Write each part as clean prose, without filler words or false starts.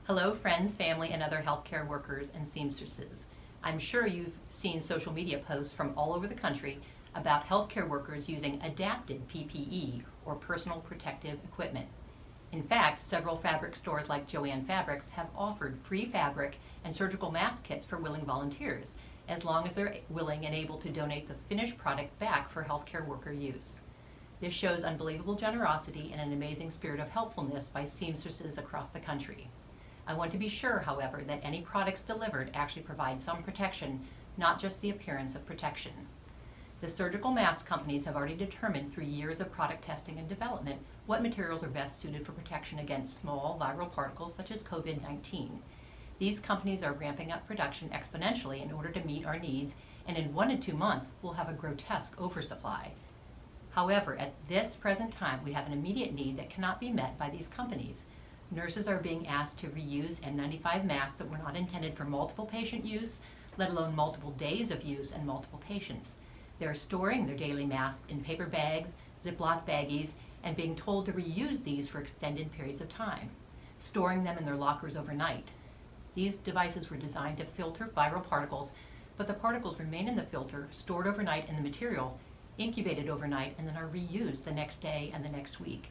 Hello, friends, family, and other healthcare workers and seamstresses. I'm sure you've seen social media posts from all over the country about healthcare workers using adapted PPE, or personal protective equipment. In fact, several fabric stores like Joann Fabrics have offered free fabric and surgical mask kits for willing volunteers, as long as they're willing and able to donate the finished product back for healthcare worker use. This shows unbelievable generosity and an amazing spirit of helpfulness by seamstresses across the country. I want to be sure, however, that any products delivered actually provide some protection, not just the appearance of protection. The surgical mask companies have already determined through years of product testing and development what materials are best suited for protection against small viral particles such as COVID-19. These companies are ramping up production exponentially in order to meet our needs, and in 1 to 2 months we'll have a grotesque oversupply. However, at this present time, we have an immediate need that cannot be met by these companies. Nurses are being asked to reuse N95 masks that were not intended for multiple patient use, let alone multiple days of use and multiple patients. They're storing their daily masks in paper bags, Ziploc baggies, and being told to reuse these for extended periods of time, storing them in their lockers overnight. These devices were designed to filter viral particles, but the particles remain in the filter, stored overnight in the material, incubated overnight, and then are reused the next day and the next week.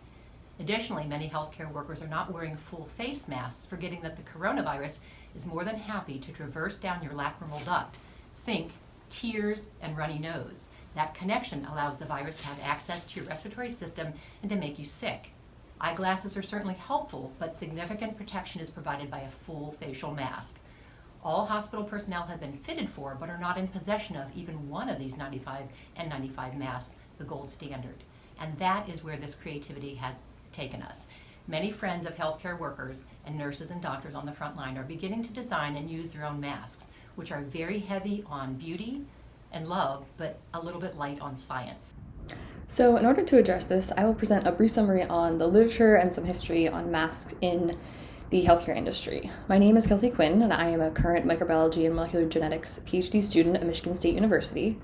Additionally, many healthcare workers are not wearing full face masks, forgetting that the coronavirus is more than happy to traverse down your lacrimal duct. Think tears and runny nose. That connection allows the virus to have access to your respiratory system and to make you sick. Eyeglasses are certainly helpful, but significant protection is provided by a full facial mask. All hospital personnel have been fitted for, but are not in possession of even one of these N95 masks, the gold standard. And that is where this creativity has taken us. Many friends of healthcare workers and nurses and doctors on the front line are beginning to design and use their own masks, which are very heavy on beauty and love, but a little bit light on science. So in order to address this, I will present a brief summary on the literature and some history on masks in the healthcare industry. My name is Kelsey Quinn, and I am a current microbiology and molecular genetics PhD student at Michigan State University.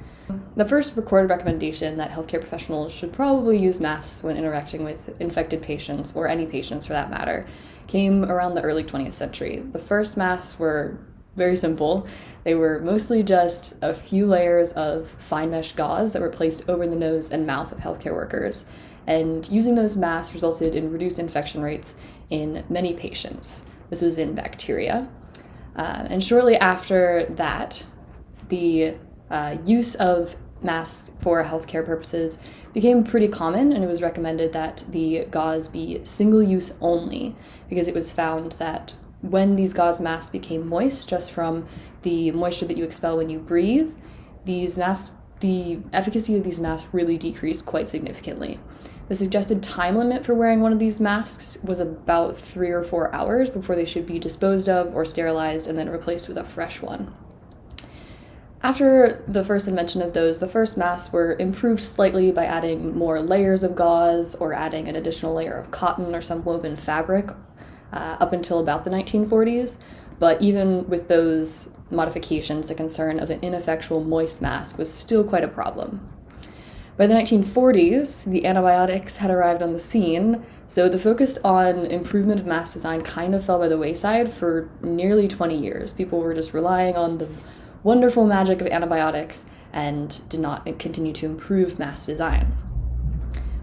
The first recorded recommendation that healthcare professionals should probably use masks when interacting with infected patients, or any patients for that matter, came around the early 20th century. The first masks were very simple. They were mostly just a few layers of fine mesh gauze that were placed over the nose and mouth of healthcare workers. And using those masks resulted in reduced infection rates in many patients. This was in bacteria. And shortly after that, the use of masks for healthcare purposes became pretty common, and it was recommended that the gauze be single-use only, because it was found that when these gauze masks became moist, just from the moisture that you expel when you breathe, the efficacy of these masks really decreased quite significantly. The suggested time limit for wearing one of these masks was about 3 or 4 hours before they should be disposed of or sterilized and then replaced with a fresh one. After the first invention of those, the first masks were improved slightly by adding more layers of gauze or adding an additional layer of cotton or some woven fabric up until about the 1940s. But even with those modifications, the concern of an ineffectual moist mask was still quite a problem. By the 1940s, the antibiotics had arrived on the scene, so the focus on improvement of mask design kind of fell by the wayside for nearly 20 years. People were just relying on the wonderful magic of antibiotics and did not continue to improve mask design.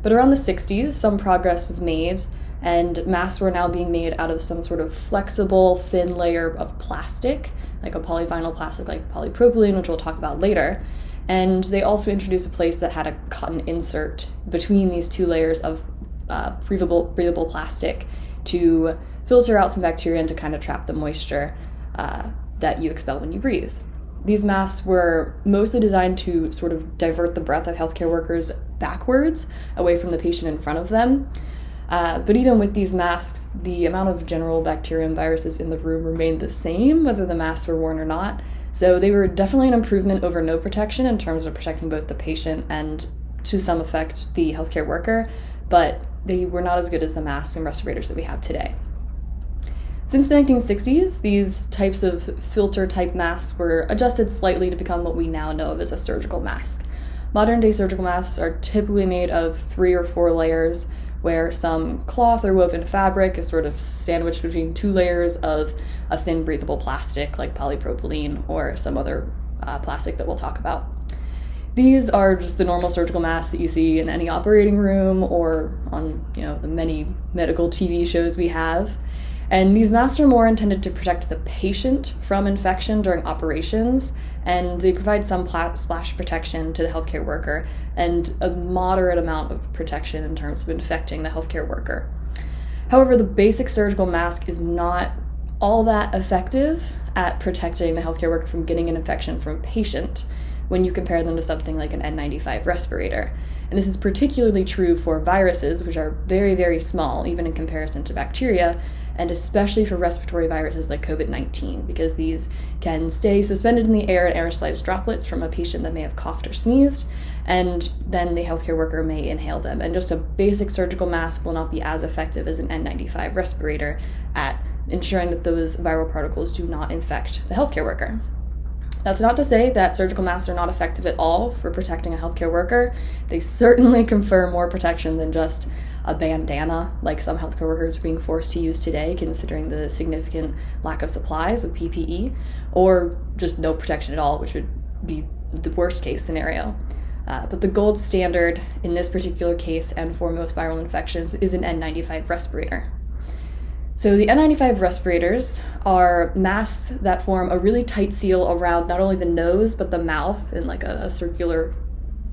But around the 60s, some progress was made, and masks were now being made out of some sort of flexible, thin layer of plastic, like a polyvinyl plastic like polypropylene, which we'll talk about later. And they also introduced a place that had a cotton insert between these two layers of breathable plastic to filter out some bacteria and to kind of trap the moisture that you expel when you breathe. These masks were mostly designed to sort of divert the breath of healthcare workers backwards, away from the patient in front of them. But even with these masks, the amount of general bacteria and viruses in the room remained the same, whether the masks were worn or not. So they were definitely an improvement over no protection in terms of protecting both the patient and, to some effect, the healthcare worker, but they were not as good as the masks and respirators that we have today. Since the 1960s, these types of filter-type masks were adjusted slightly to become what we now know of as a surgical mask. Modern-day surgical masks are typically made of 3 or 4 layers, where some cloth or woven fabric is sort of sandwiched between two layers of a thin breathable plastic like polypropylene or some other plastic that we'll talk about. These are just the normal surgical masks that you see in any operating room or on, the many medical TV shows we have. And these masks are more intended to protect the patient from infection during operations, and they provide some splash protection to the healthcare worker and a moderate amount of protection in terms of infecting the healthcare worker. However, the basic surgical mask is not all that effective at protecting the healthcare worker from getting an infection from a patient when you compare them to something like an N95 respirator. And this is particularly true for viruses, which are very, very small, even in comparison to bacteria, and especially for respiratory viruses like COVID-19, because these can stay suspended in the air and aerosolize droplets from a patient that may have coughed or sneezed, and then the healthcare worker may inhale them. And just a basic surgical mask will not be as effective as an N95 respirator at ensuring that those viral particles do not infect the healthcare worker. That's not to say that surgical masks are not effective at all for protecting a healthcare worker. They certainly confer more protection than just a bandana, like some healthcare workers are being forced to use today, considering the significant lack of supplies of PPE, or just no protection at all, which would be the worst case scenario. But the gold standard in this particular case and for most viral infections is an N95 respirator. So the N95 respirators are masks that form a really tight seal around not only the nose, but the mouth in like a circular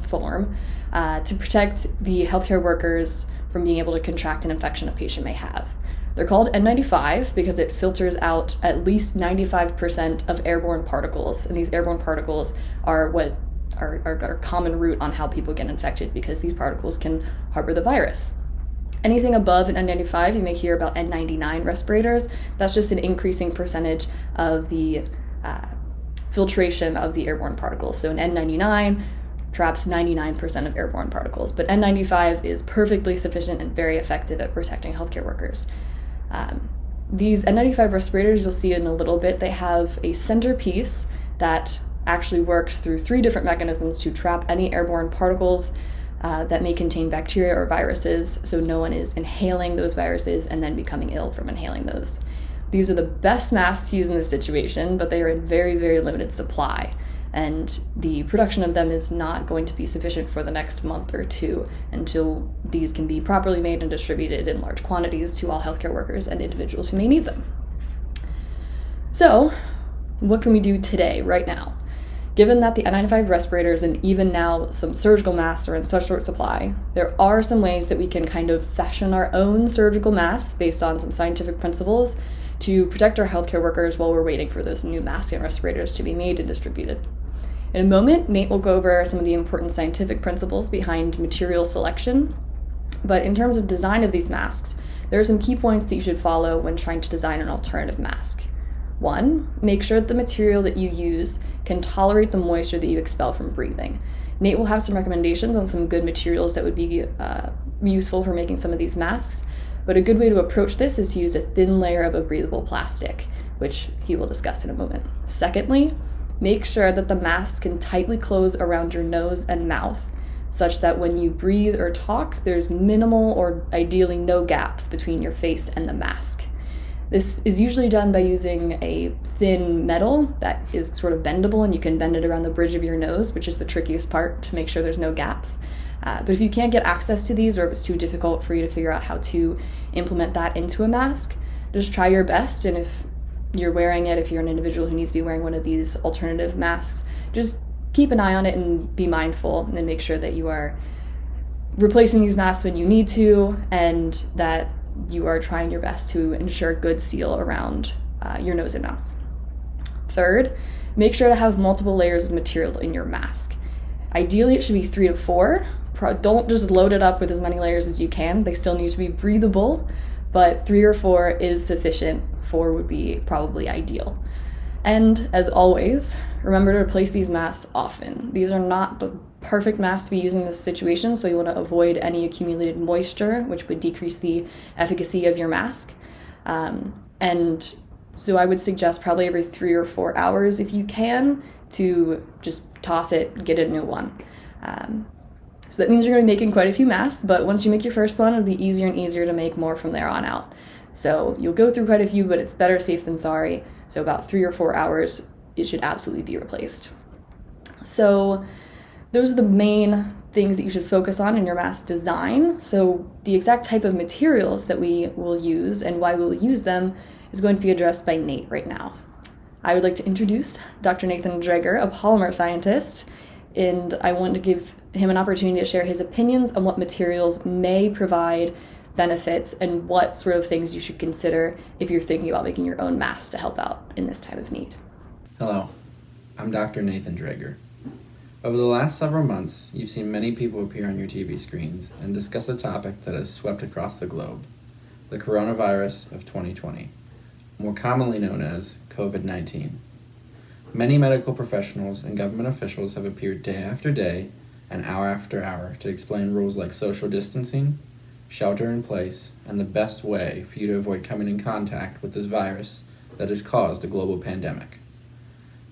form to protect the healthcare workers from being able to contract an infection a patient may have. They're called N95 because it filters out at least 95% of airborne particles, and these airborne particles are what are common root on how people get infected because these particles can harbor the virus. Anything above an N95, you may hear about N99 respirators. That's just an increasing percentage of the filtration of the airborne particles. So an N99 traps 99% of airborne particles, but N95 is perfectly sufficient and very effective at protecting healthcare workers. These N95 respirators, you'll see in a little bit, they have a centerpiece that actually works through 3 different mechanisms to trap any airborne particles that may contain bacteria or viruses, so no one is inhaling those viruses and then becoming ill from inhaling those. These are the best masks to use in this situation, but they are in very, very limited supply, and the production of them is not going to be sufficient for the next month or 2 until these can be properly made and distributed in large quantities to all healthcare workers and individuals who may need them. So, what can we do today, right now? Given that the N95 respirators and even now some surgical masks are in such short supply, there are some ways that we can kind of fashion our own surgical masks based on some scientific principles to protect our healthcare workers while we're waiting for those new masks and respirators to be made and distributed. In a moment, Nate will go over some of the important scientific principles behind material selection, but in terms of design of these masks, there are some key points that you should follow when trying to design an alternative mask. 1, make sure that the material that you use can tolerate the moisture that you expel from breathing. Nate will have some recommendations on some good materials that would be useful for making some of these masks, but a good way to approach this is to use a thin layer of a breathable plastic, which he will discuss in a moment. Secondly, make sure that the mask can tightly close around your nose and mouth, such that when you breathe or talk, there's minimal or ideally no gaps between your face and the mask. This is usually done by using a thin metal that is sort of bendable, and you can bend it around the bridge of your nose, which is the trickiest part to make sure there's no gaps. But if you can't get access to these, or if it's too difficult for you to figure out how to implement that into a mask, just try your best. And if you're wearing it, if you're an individual who needs to be wearing one of these alternative masks, just keep an eye on it and be mindful and make sure that you are replacing these masks when you need to, and that you are trying your best to ensure good seal around your nose and mouth. Third, make sure to have multiple layers of material in your mask. Ideally, it should be 3 to 4. Don't just load it up with as many layers as you can. They still need to be breathable, but 3 or 4 is sufficient. 4 would be probably ideal. And as always, remember to replace these masks often. These are not the perfect masks to be using in this situation, so you want to avoid any accumulated moisture, which would decrease the efficacy of your mask. And so I would suggest probably every 3 or 4 hours, if you can, to just toss it, get a new one. So that means you're going to be making quite a few masks, but once you make your first one, it'll be easier and easier to make more from there on out. So you'll go through quite a few, but it's better safe than sorry. So about 3 or 4 hours, it should absolutely be replaced. So those are the main things that you should focus on in your mask design. So the exact type of materials that we will use and why we will use them is going to be addressed by Nate right now. I would like to introduce Dr. Nathan Dreger, a polymer scientist, and I want to give him an opportunity to share his opinions on what materials may provide benefits and what sort of things you should consider if you're thinking about making your own masks to help out in this time of need. Hello, I'm Dr. Nathan Dreger. Over the last several months, you've seen many people appear on your TV screens and discuss a topic that has swept across the globe, the coronavirus of 2020, more commonly known as COVID-19. Many medical professionals and government officials have appeared day after day and hour after hour to explain rules like social distancing, shelter in place, and the best way for you to avoid coming in contact with this virus that has caused a global pandemic.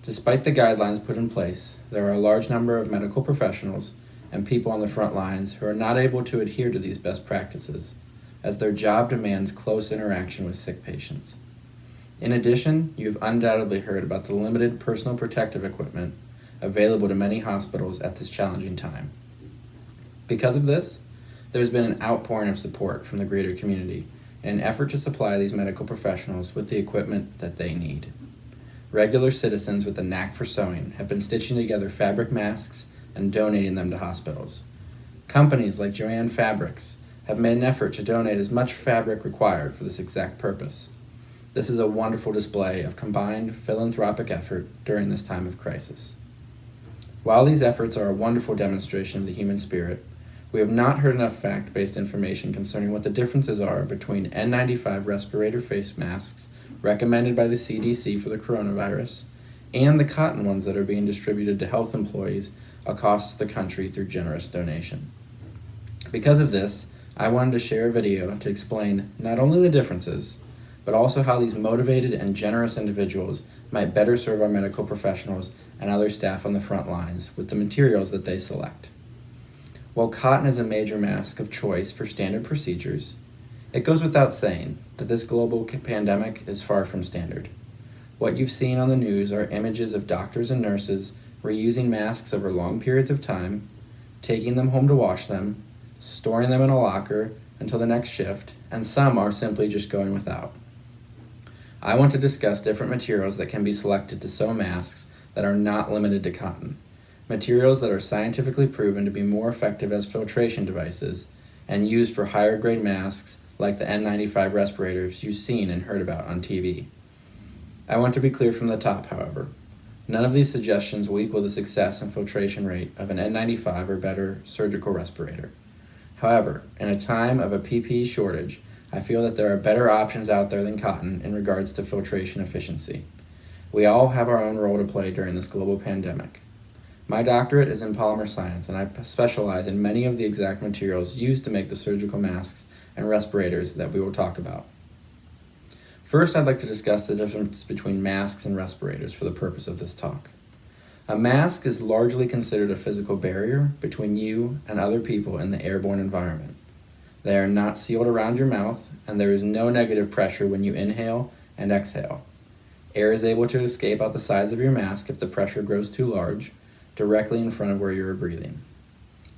Despite the guidelines put in place, there are a large number of medical professionals and people on the front lines who are not able to adhere to these best practices, as their job demands close interaction with sick patients. In addition, you've undoubtedly heard about the limited personal protective equipment available to many hospitals at this challenging time. Because of this, there's been an outpouring of support from the greater community in an effort to supply these medical professionals with the equipment that they need. Regular citizens with a knack for sewing have been stitching together fabric masks and donating them to hospitals. Companies like Joann Fabrics have made an effort to donate as much fabric required for this exact purpose. This is a wonderful display of combined philanthropic effort during this time of crisis. While these efforts are a wonderful demonstration of the human spirit, we have not heard enough fact-based information concerning what the differences are between N95 respirator face masks recommended by the CDC for the coronavirus and the cotton ones that are being distributed to health employees across the country through generous donation. Because of this, I wanted to share a video to explain not only the differences, but also how these motivated and generous individuals might better serve our medical professionals and other staff on the front lines with the materials that they select. While cotton is a major mask of choice for standard procedures, it goes without saying that this global pandemic is far from standard. What you've seen on the news are images of doctors and nurses reusing masks over long periods of time, taking them home to wash them, storing them in a locker until the next shift, and some are simply just going without. I want to discuss different materials that can be selected to sew masks that are not limited to cotton, materials that are scientifically proven to be more effective as filtration devices and used for higher grade masks like the N95 respirators you've seen and heard about on TV. I want to be clear from the top, however. None of these suggestions will equal the success and filtration rate of an N95 or better surgical respirator. However, in a time of a PPE shortage, I feel that there are better options out there than cotton in regards to filtration efficiency. We all have our own role to play during this global pandemic. My doctorate is in polymer science, and I specialize in many of the exact materials used to make the surgical masks and respirators that we will talk about. First, I'd like to discuss the difference between masks and respirators for the purpose of this talk. A mask is largely considered a physical barrier between you and other people in the airborne environment. They are not sealed around your mouth, and there is no negative pressure when you inhale and exhale. Air is able to escape out the sides of your mask if the pressure grows too large, directly in front of where you are breathing.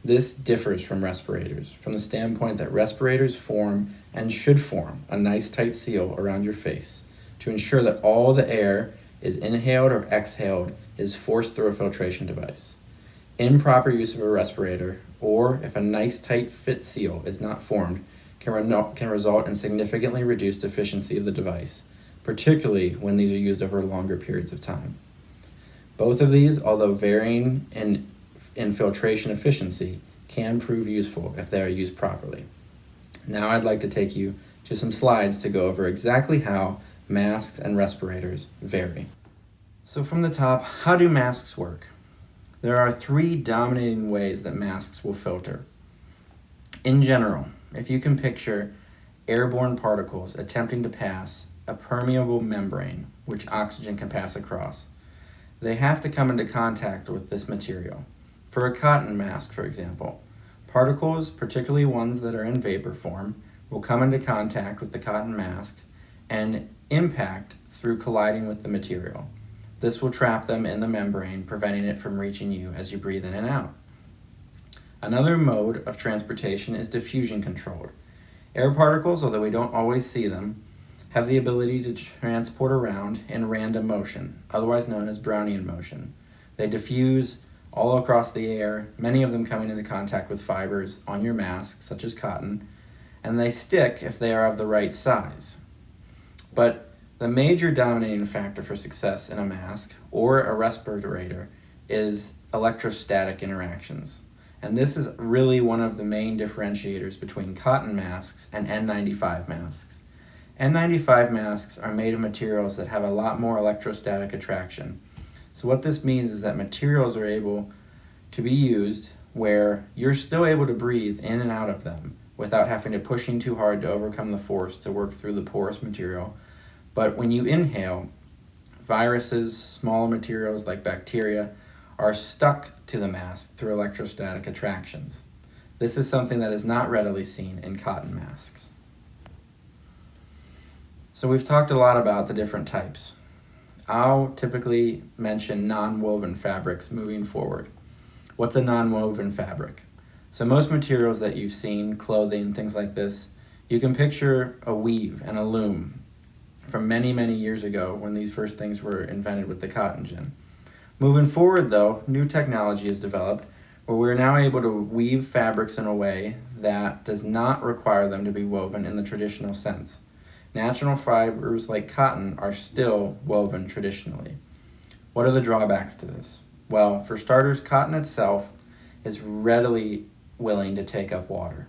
This differs from respirators, from the standpoint that respirators form and should form a nice tight seal around your face to ensure that all the air is inhaled or exhaled is forced through a filtration device. Improper use of a respirator, or if a nice tight fit seal is not formed, can result in significantly reduced efficiency of the device, particularly when these are used over longer periods of time. Both of these, although varying in filtration efficiency, can prove useful if they are used properly. Now I'd like to take you to some slides to go over exactly how masks and respirators vary. So from the top, how do masks work? There are 3 dominating ways that masks will filter. In general, if you can picture airborne particles attempting to pass a permeable membrane, which oxygen can pass across, they have to come into contact with this material. For a cotton mask, for example, Particles, particularly ones that are in vapor form, will come into contact with the cotton mask and impact through colliding with the material. This will trap them in the membrane, preventing it from reaching you as you breathe in and out. Another mode of transportation is diffusion controlled. Air particles, although we don't always see them, have the ability to transport around in random motion, otherwise known as Brownian motion. They diffuse all across the air, many of them coming into contact with fibers on your mask, such as cotton, and they stick if they are of the right size. But the major dominating factor for success in a mask or a respirator is electrostatic interactions. And this is really one of the main differentiators between cotton masks and N95 masks. N95 masks are made of materials that have a lot more electrostatic attraction. So what this means is that materials are able to be used where you're still able to breathe in and out of them without having to pushing too hard to overcome the force to work through the porous material. But when you inhale, viruses, smaller materials like bacteria, are stuck to the mask through electrostatic attractions. This is something that is not readily seen in cotton masks. So we've talked a lot about the different types. I'll typically mention non-woven fabrics moving forward. What's a non-woven fabric? So most materials that you've seen, clothing, things like this, you can picture a weave and a loom from many, many years ago when these first things were invented with the cotton gin. Moving forward though, new technology is developed where we're now able to weave fabrics in a way that does not require them to be woven in the traditional sense. Natural fibers like cotton are still woven traditionally. What are the drawbacks to this? Well, for starters, cotton itself is readily willing to take up water.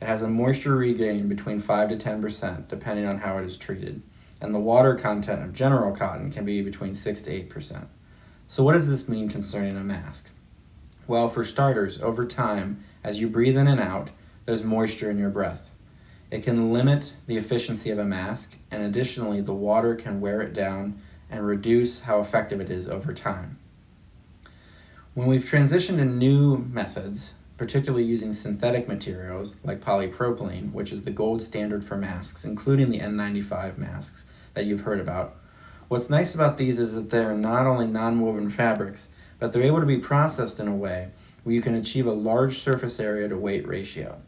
It has a moisture regain between 5 to 10% depending on how it is treated, and the water content of general cotton can be between 6 to 8%. So what does this mean concerning a mask? Well, for starters, over time, as you breathe in and out, there's moisture in your breath. It can limit the efficiency of a mask, and additionally, the water can wear it down and reduce how effective it is over time. When we've transitioned to new methods, particularly using synthetic materials like polypropylene, which is the gold standard for masks, including the N95 masks that you've heard about, what's nice about these is that they're not only non-woven fabrics, but they're able to be processed in a way where you can achieve a large surface area to weight ratio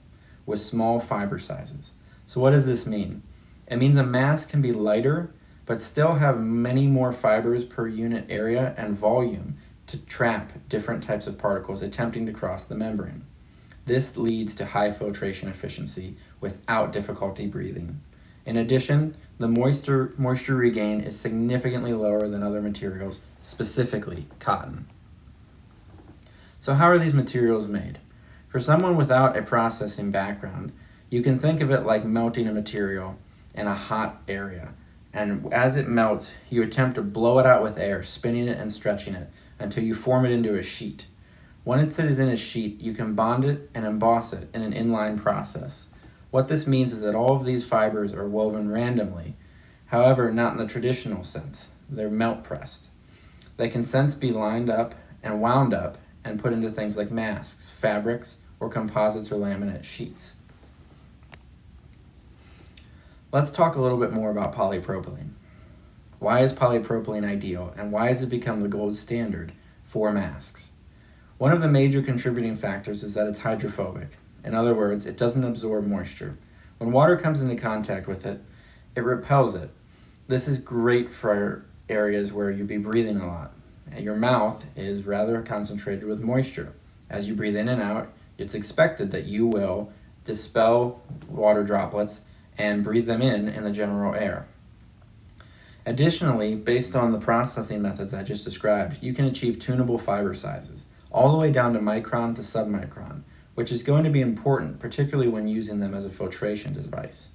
with small fiber sizes. So what does this mean? It means a mask can be lighter, but still have many more fibers per unit area and volume to trap different types of particles attempting to cross the membrane. This leads to high filtration efficiency without difficulty breathing. In addition, the moisture regain is significantly lower than other materials, specifically cotton. So how are these materials made? For someone without a processing background, you can think of it like melting a material in a hot area. And as it melts, you attempt to blow it out with air, spinning it and stretching it until you form it into a sheet. Once it is in a sheet, you can bond it and emboss it in an inline process. What this means is that all of these fibers are woven randomly, however, not in the traditional sense. They're melt pressed. They can since be lined up and wound up and put into things like masks, fabrics, or composites or laminate sheets. Let's talk a little bit more about polypropylene. Why is polypropylene ideal, and why has it become the gold standard for masks? One of the major contributing factors is that it's hydrophobic. In other words, it doesn't absorb moisture. When water comes into contact with it, it repels it. This is great for areas where you'd be breathing a lot. Your mouth is rather concentrated with moisture. As you breathe in and out, it's expected that you will dispel water droplets and breathe them in the general air. Additionally, based on the processing methods I just described, you can achieve tunable fiber sizes, all the way down to micron to submicron, which is going to be important, particularly when using them as a filtration device.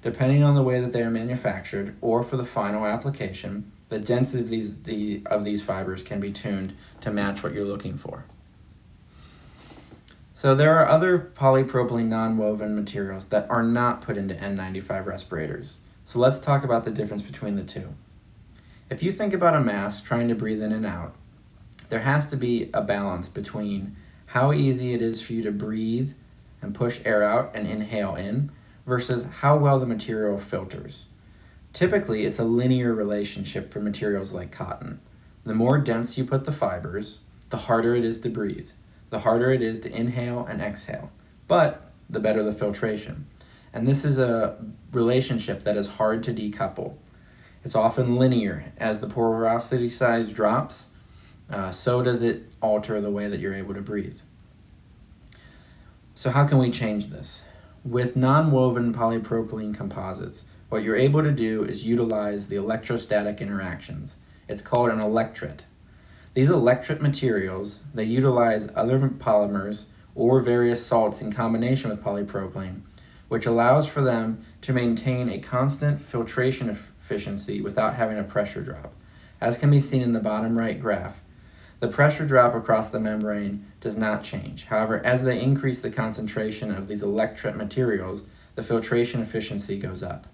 Depending on the way that they are manufactured, or for the final application, the density of these fibers can be tuned to match what you're looking for. So there are other polypropylene non-woven materials that are not put into N95 respirators. So let's talk about the difference between the two. If you think about a mask trying to breathe in and out, there has to be a balance between how easy it is for you to breathe and push air out and inhale in versus how well the material filters. Typically, it's a linear relationship for materials like cotton. The more dense you put the fibers, the harder it is to breathe, the harder it is to inhale and exhale, but the better the filtration. And this is a relationship that is hard to decouple. It's often linear. As the porosity size drops, so does it alter the way that you're able to breathe. So how can we change this? With non-woven polypropylene composites, what you're able to do is utilize the electrostatic interactions. It's called an electret. These electret materials, they utilize other polymers or various salts in combination with polypropylene, which allows for them to maintain a constant filtration efficiency without having a pressure drop. As can be seen in the bottom right graph, the pressure drop across the membrane does not change. However, as they increase the concentration of these electret materials, the filtration efficiency goes up.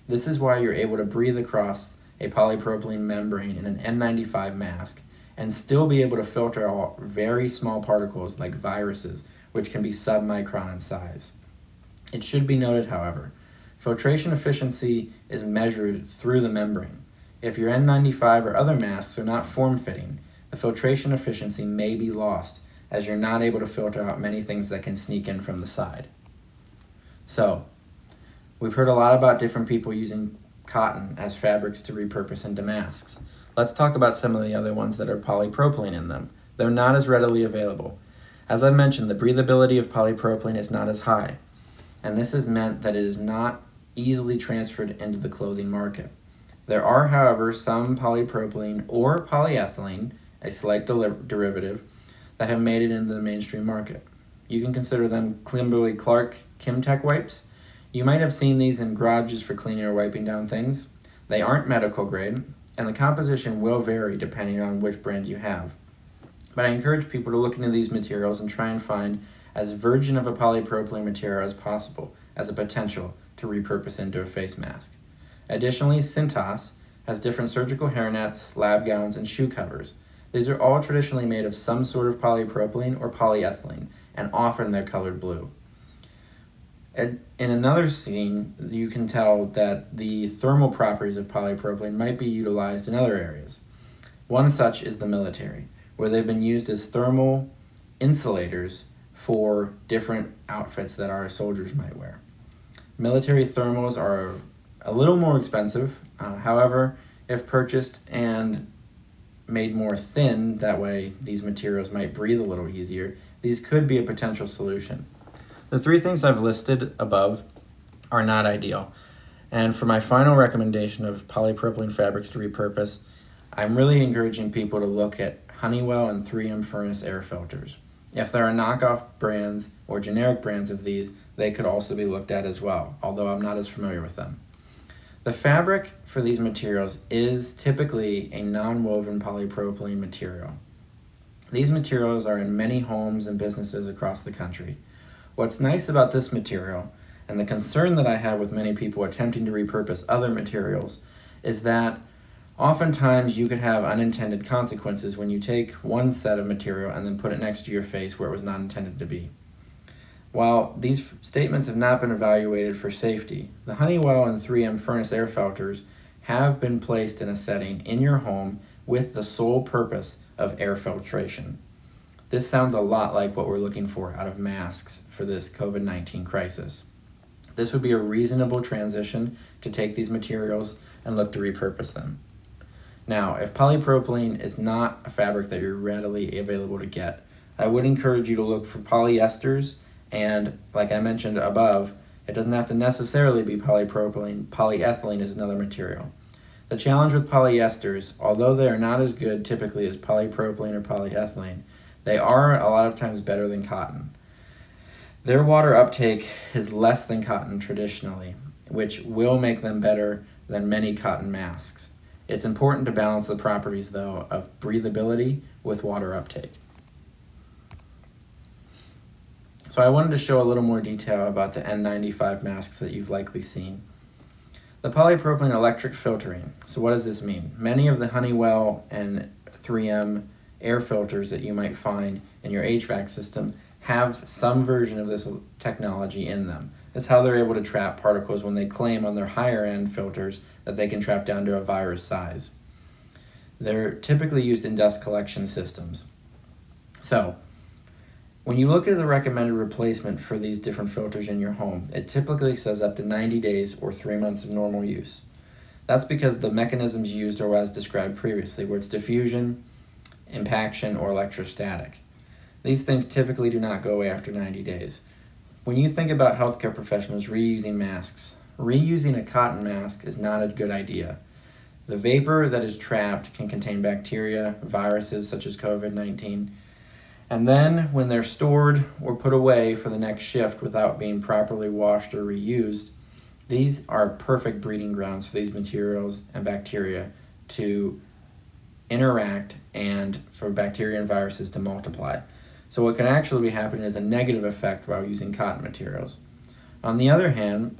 This is why you're able to breathe across a polypropylene membrane in an N95 mask and still be able to filter out very small particles like viruses, which can be submicron in size. It should be noted, however, filtration efficiency is measured through the membrane. If your N95 or other masks are not form-fitting, the filtration efficiency may be lost as you're not able to filter out many things that can sneak in from the side. So, we've heard a lot about different people using cotton as fabrics to repurpose into masks. Let's talk about some of the other ones that are polypropylene in them. They're not as readily available. As I mentioned, the breathability of polypropylene is not as high, and this has meant that it is not easily transferred into the clothing market. There are, however, some polypropylene or polyethylene, a slight derivative, that have made it into the mainstream market. You can consider them Kimberly-Clark Kimtech wipes. You might have seen these in garages for cleaning or wiping down things. They aren't medical grade, and the composition will vary depending on which brand you have. But I encourage people to look into these materials and try and find as virgin of a polypropylene material as possible as a potential to repurpose into a face mask. Additionally, Cintas has different surgical hairnets, lab gowns, and shoe covers. These are all traditionally made of some sort of polypropylene or polyethylene, and often they're colored blue. In another scene, you can tell that the thermal properties of polypropylene might be utilized in other areas. One such is the military, where they've been used as thermal insulators for different outfits that our soldiers might wear. Military thermals are a little more expensive. However, if purchased and made more thin, that way these materials might breathe a little easier, these could be a potential solution. The three things I've listed above are not ideal. And for my final recommendation of polypropylene fabrics to repurpose, I'm really encouraging people to look at Honeywell and 3M furnace air filters. If there are knockoff brands or generic brands of these, they could also be looked at as well, although I'm not as familiar with them. The fabric for these materials is typically a non-woven polypropylene material. These materials are in many homes and businesses across the country. What's nice about this material, and the concern that I have with many people attempting to repurpose other materials, is that oftentimes you could have unintended consequences when you take one set of material and then put it next to your face where it was not intended to be. While these statements have not been evaluated for safety, the Honeywell and 3M furnace air filters have been placed in a setting in your home with the sole purpose of air filtration. This sounds a lot like what we're looking for out of masks for this COVID-19 crisis. This would be a reasonable transition to take these materials and look to repurpose them. Now, if polypropylene is not a fabric that you're readily available to get, I would encourage you to look for polyesters, and like I mentioned above, it doesn't have to necessarily be polypropylene. Polyethylene is another material. The challenge with polyesters, although they are not as good typically as polypropylene or polyethylene, they are a lot of times better than cotton. Their water uptake is less than cotton traditionally, which will make them better than many cotton masks. It's important to balance the properties, though, of breathability with water uptake. So I wanted to show a little more detail about the N95 masks that you've likely seen. The polypropylene electric filtering. So what does this mean? Many of the Honeywell and 3M air filters that you might find in your HVAC system have some version of this technology in them. It's how they're able to trap particles when they claim on their higher end filters that they can trap down to a virus size. They're typically used in dust collection systems. So, when you look at the recommended replacement for these different filters in your home, it typically says up to 90 days or 3 months of normal use. That's because the mechanisms used are as described previously, where it's diffusion, impaction, or electrostatic. These things typically do not go away after 90 days. When you think about healthcare professionals reusing masks, reusing a cotton mask is not a good idea. The vapor that is trapped can contain bacteria, viruses such as COVID-19, and then when they're stored or put away for the next shift without being properly washed or reused, these are perfect breeding grounds for these materials and bacteria to interact and for bacteria and viruses to multiply. So what can actually be happening is a negative effect while using cotton materials. On the other hand,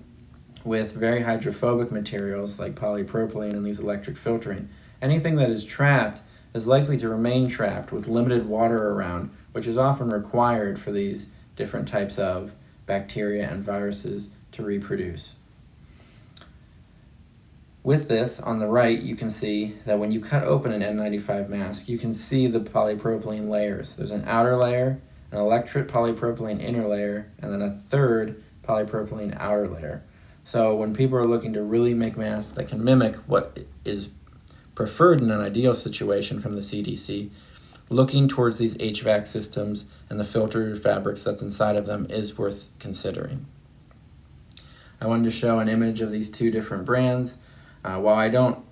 with very hydrophobic materials like polypropylene and these electric filtering, anything that is trapped is likely to remain trapped with limited water around, which is often required for these different types of bacteria and viruses to reproduce. With this, on the right, you can see that when you cut open an N95 mask, you can see the polypropylene layers. There's an outer layer, an electric polypropylene inner layer, and then a third polypropylene outer layer. So when people are looking to really make masks that can mimic what is preferred in an ideal situation from the CDC, looking towards these HVAC systems and the filter fabrics that's inside of them is worth considering. I wanted to show an image of these two different brands. While I don't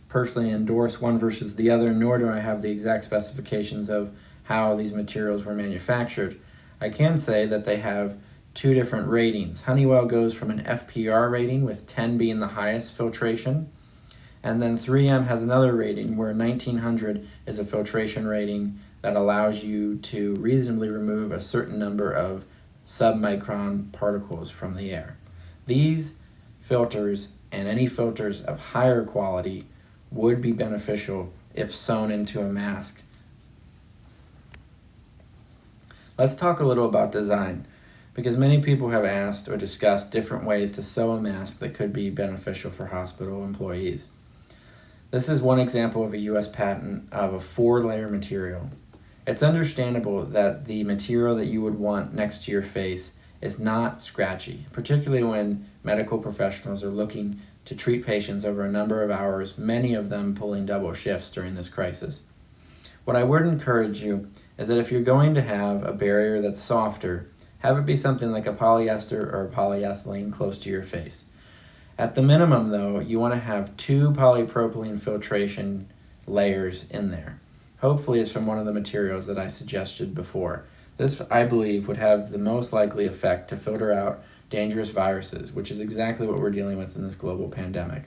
personally endorse one versus the other, nor do I have the exact specifications of how these materials were manufactured, I can say that they have two different ratings. Honeywell goes from an FPR rating, with 10 being the highest filtration, and then 3M has another rating where 1900 is a filtration rating that allows you to reasonably remove a certain number of submicron particles from the air. These filters and any filters of higher quality would be beneficial if sewn into a mask. Let's talk a little about design, because many people have asked or discussed different ways to sew a mask that could be beneficial for hospital employees. This is one example of a US patent of a 4-layer material. It's understandable that the material that you would want next to your face is not scratchy, particularly when medical professionals are looking to treat patients over a number of hours, many of them pulling double shifts during this crisis. What I would encourage you is that if you're going to have a barrier that's softer, have it be something like a polyester or a polyethylene close to your face. At the minimum, though, you want to have 2 polypropylene filtration layers in there. Hopefully it's from one of the materials that I suggested before. This, I believe, would have the most likely effect to filter out dangerous viruses, which is exactly what we're dealing with in this global pandemic.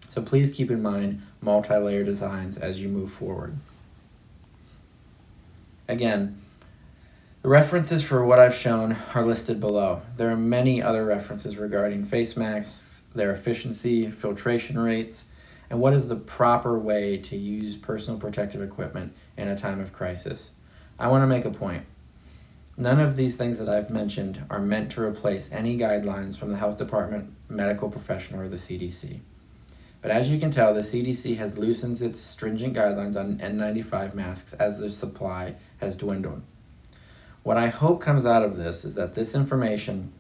So please keep in mind multi-layer designs as you move forward. Again, the references for what I've shown are listed below. There are many other references regarding face masks, their efficiency, filtration rates, and what is the proper way to use personal protective equipment in a time of crisis. I want to make a point. None of these things that I've mentioned are meant to replace any guidelines from the health department, medical professional, or the CDC. But as you can tell, the CDC has loosened its stringent guidelines on N95 masks as their supply has dwindled. What I hope comes out of this is that this information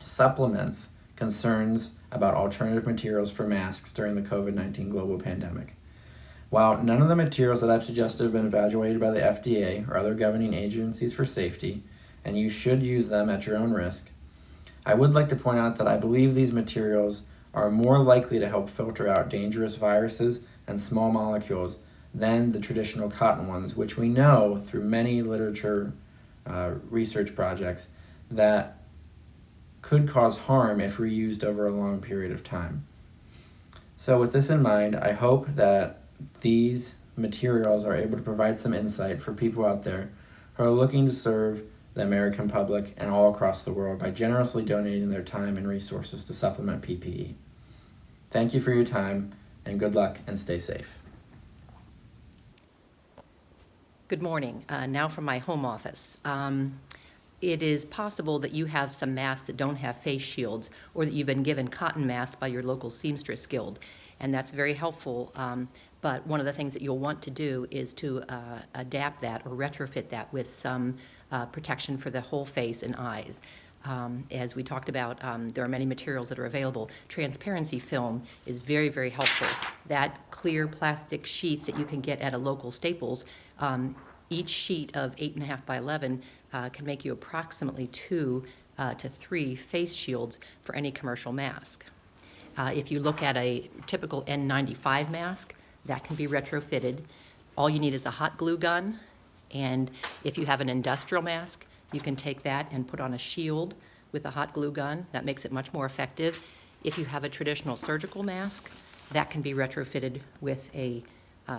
supplements concerns about alternative materials for masks during the COVID-19 global pandemic. While none of the materials that I've suggested have been evaluated by the FDA or other governing agencies for safety, and you should use them at your own risk, I would like to point out that I believe these materials are more likely to help filter out dangerous viruses and small molecules than the traditional cotton ones, which we know through many literature research projects that could cause harm if reused over a long period of time. So with this in mind, I hope that these materials are able to provide some insight for people out there who are looking to serve the American public and all across the world by generously donating their time and resources to supplement PPE. Thank you for your time, and good luck and stay safe. Good morning. Now from my home office. it is possible that you have some masks that don't have face shields, or that you've been given cotton masks by your local seamstress guild, and that's very helpful. But one of the things that you'll want to do is to adapt that or retrofit that with some protection for the whole face and eyes. As we talked about, there are many materials that are available. Transparency film is very, very helpful. That clear plastic sheath that you can get at a local Staples, each sheet of 8.5 by 11 can make you approximately 2 to 3 face shields for any commercial mask. If you look at a typical N95 mask, that can be retrofitted. All you need is a hot glue gun, and if you have an industrial mask, you can take that and put on a shield with a hot glue gun. That makes it much more effective. If you have a traditional surgical mask, that can be retrofitted with a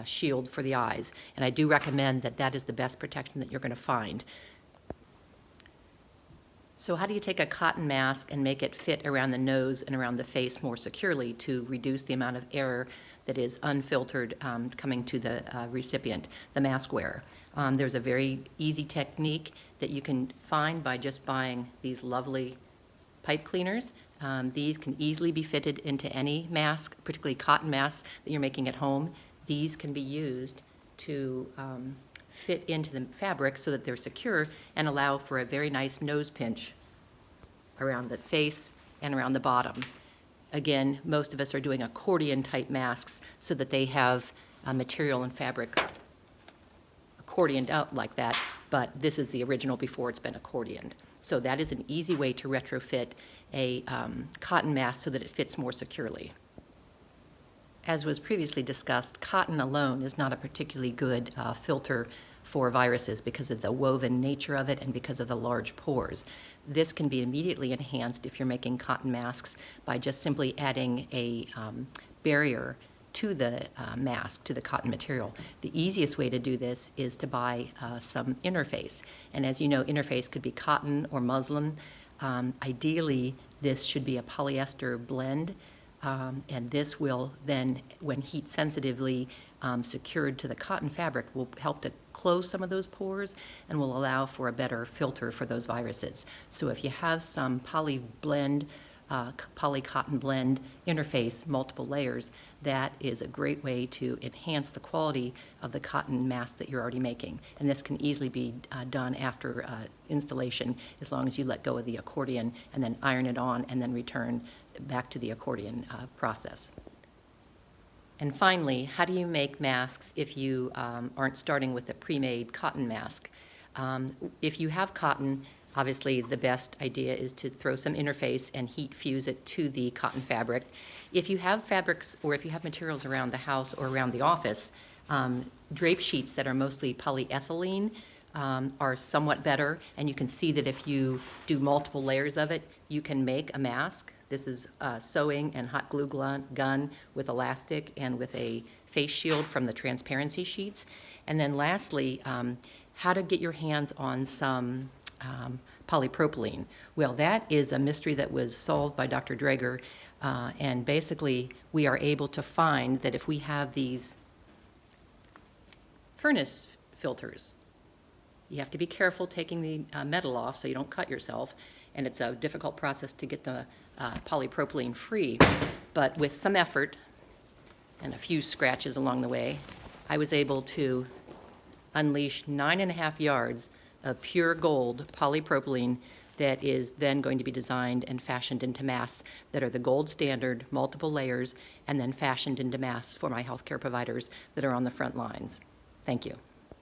shield for the eyes. And I do recommend that that is the best protection that you're going to find. So how do you take a cotton mask and make it fit around the nose and around the face more securely to reduce the amount of air that is unfiltered coming to the recipient, the mask wearer? There's a very easy technique that you can find by just buying these lovely pipe cleaners. These can easily be fitted into any mask, particularly cotton masks that you're making at home. These can be used to fit into the fabric so that they're secure and allow for a very nice nose pinch around the face and around the bottom. Again, most of us are doing accordion type masks so that they have material and fabric accordioned out like that, but this is the original before it's been accordioned. So that is an easy way to retrofit a cotton mask so that it fits more securely. As was previously discussed, cotton alone is not a particularly good filter for viruses because of the woven nature of it and because of the large pores. This can be immediately enhanced if you're making cotton masks by just simply adding a barrier to the mask, to the cotton material. The easiest way to do this is to buy some interface. And as you know, interface could be cotton or muslin. Ideally, this should be a polyester blend. And this will then, when heat sensitively secured to the cotton fabric, will help to close some of those pores and will allow for a better filter for those viruses. So if you have some poly cotton blend interface, multiple layers, that is a great way to enhance the quality of the cotton mask that you're already making. And this can easily be done after installation, as long as you let go of the accordion and then iron it on and then return back to the accordion process. And finally, how do you make masks if you aren't starting with a pre-made cotton mask? If you have cotton, obviously the best idea is to throw some interface and heat fuse it to the cotton fabric. If you have fabrics or if you have materials around the house or around the office, drape sheets that are mostly polyethylene are somewhat better, and you can see that if you do multiple layers of it, you can make a mask. This is sewing and hot glue gun with elastic and with a face shield from the transparency sheets. And then lastly, how to get your hands on some polypropylene. Well, that is a mystery that was solved by Dr. Draeger, and basically we are able to find that if we have these furnace filters, you have to be careful taking the metal off so you don't cut yourself, and it's a difficult process to get the polypropylene free, but with some effort and a few scratches along the way, I was able to unleash 9.5 yards of pure gold polypropylene that is then going to be designed and fashioned into masks that are the gold standard, multiple layers, and then fashioned into masks for my healthcare providers that are on the front lines. Thank you.